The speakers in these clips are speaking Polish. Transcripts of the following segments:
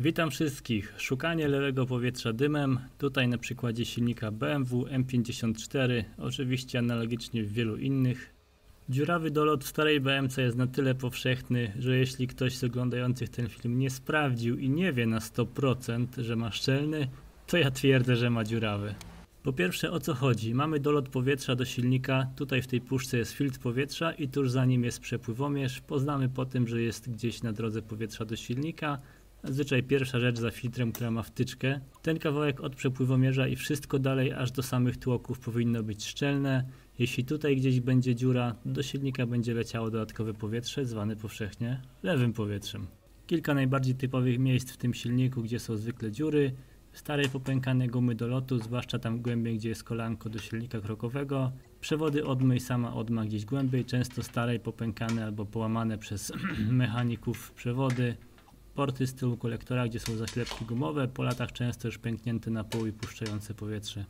Witam wszystkich. Szukanie lewego powietrza dymem. Tutaj na przykładzie silnika BMW M54, oczywiście analogicznie w wielu innych. Dziurawy dolot w starej BMC jest na tyle powszechny, że jeśli ktoś z oglądających ten film nie sprawdził i nie wie na 100%, że ma szczelny, to ja twierdzę, że ma dziurawy. Po pierwsze, o co chodzi? Mamy dolot powietrza do silnika, tutaj w tej puszce jest filtr powietrza i tuż za nim jest przepływomierz. Poznamy po tym, że jest gdzieś na drodze powietrza do silnika. Zazwyczaj pierwsza rzecz za filtrem, która ma wtyczkę. Ten kawałek od przepływomierza i wszystko dalej aż do samych tłoków powinno być szczelne. Jeśli tutaj gdzieś będzie dziura, do silnika będzie leciało dodatkowe powietrze, zwane powszechnie lewym powietrzem. Kilka najbardziej typowych miejsc w tym silniku, gdzie są zwykle dziury. Stare popękane gumy do lotu, zwłaszcza tam głębiej, gdzie jest kolanko do silnika krokowego. Przewody odmy i sama odma gdzieś głębiej, często stare popękane albo połamane przez mechaników przewody. Porty z tyłu kolektora, gdzie są zaślepki gumowe, po latach często już pęknięte na pół i puszczające powietrze.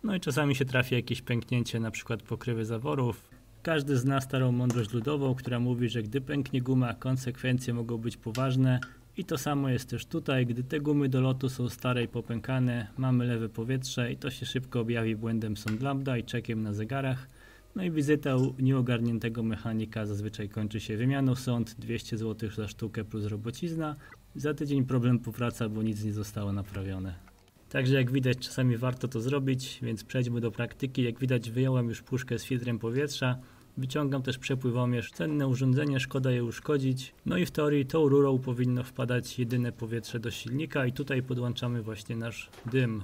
No i czasami się trafi jakieś pęknięcie, na przykład pokrywy zaworów. Każdy zna starą mądrość ludową, która mówi, że gdy pęknie guma, konsekwencje mogą być poważne. I to samo jest też tutaj, gdy te gumy do lotu są stare i popękane, mamy lewe powietrze i to się szybko objawi błędem sond lambda i czekiem na zegarach. No i wizyta u nieogarniętego mechanika zazwyczaj kończy się wymianą sond, 200 zł za sztukę plus robocizna. Za tydzień problem powraca, bo nic nie zostało naprawione. Także jak widać, czasami warto to zrobić, więc przejdźmy do praktyki. Jak widać, wyjąłem już puszkę z filtrem powietrza. Wyciągam też przepływomierz, cenne urządzenie, szkoda je uszkodzić. No i w teorii tą rurą powinno wpadać jedyne powietrze do silnika i tutaj podłączamy właśnie nasz dym.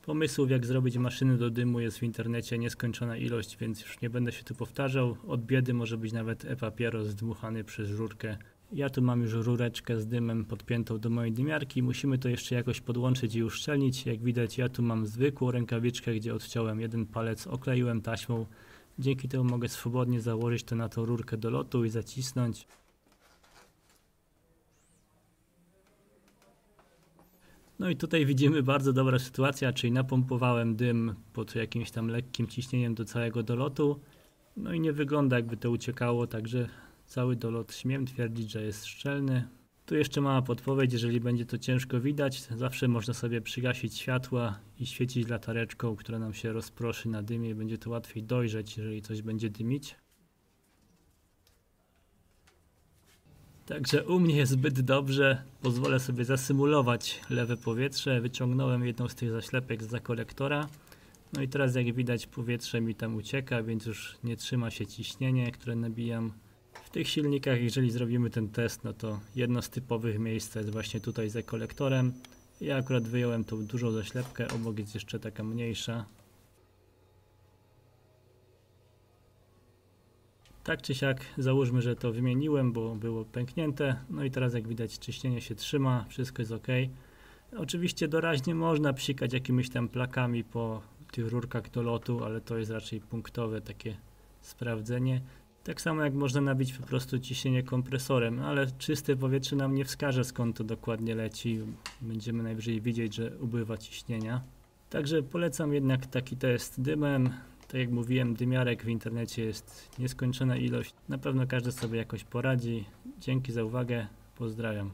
Pomysłów jak zrobić maszyny do dymu jest w internecie nieskończona ilość, więc już nie będę się tu powtarzał. Od biedy może być nawet e-papieros zdmuchany przez rurkę. Ja tu mam już rureczkę z dymem podpiętą do mojej dymiarki. Musimy to jeszcze jakoś podłączyć i uszczelnić. Jak widać, ja tu mam zwykłą rękawiczkę, gdzie odciąłem jeden palec, okleiłem taśmą. Dzięki temu mogę swobodnie założyć to na tą rurkę do lotu i zacisnąć. No i tutaj widzimy bardzo dobra sytuacja, czyli napompowałem dym pod jakimś tam lekkim ciśnieniem do całego dolotu. No i nie wygląda jakby to uciekało, także cały dolot śmiem twierdzić, że jest szczelny. Tu jeszcze mała podpowiedź, jeżeli będzie to ciężko widać, zawsze można sobie przygasić światła i świecić latareczką, która nam się rozproszy na dymie i będzie to łatwiej dojrzeć, jeżeli coś będzie dymić. Także u mnie jest zbyt dobrze, pozwolę sobie zasymulować lewe powietrze, wyciągnąłem jedną z tych zaślepek zza kolektora. No i teraz jak widać powietrze mi tam ucieka, więc już nie trzyma się ciśnienie, które nabijam. W tych silnikach, jeżeli zrobimy ten test, no to jedno z typowych miejsc jest właśnie tutaj za kolektorem. Ja akurat wyjąłem tą dużą zaślepkę, obok jest jeszcze taka mniejsza. Tak czy siak załóżmy, że to wymieniłem, bo było pęknięte. No i teraz jak widać ciśnienie się trzyma, wszystko jest ok. Oczywiście doraźnie można psikać jakimiś tam plakami po tych rurkach do lotu, ale to jest raczej punktowe takie sprawdzenie. Tak samo jak można nabić po prostu ciśnienie kompresorem, ale czyste powietrze nam nie wskaże, skąd to dokładnie leci. Będziemy najwyżej widzieć, że ubywa ciśnienia. Także polecam jednak taki test dymem. Tak jak mówiłem, dymiarek w internecie jest nieskończona ilość. Na pewno każdy sobie jakoś poradzi. Dzięki za uwagę. Pozdrawiam.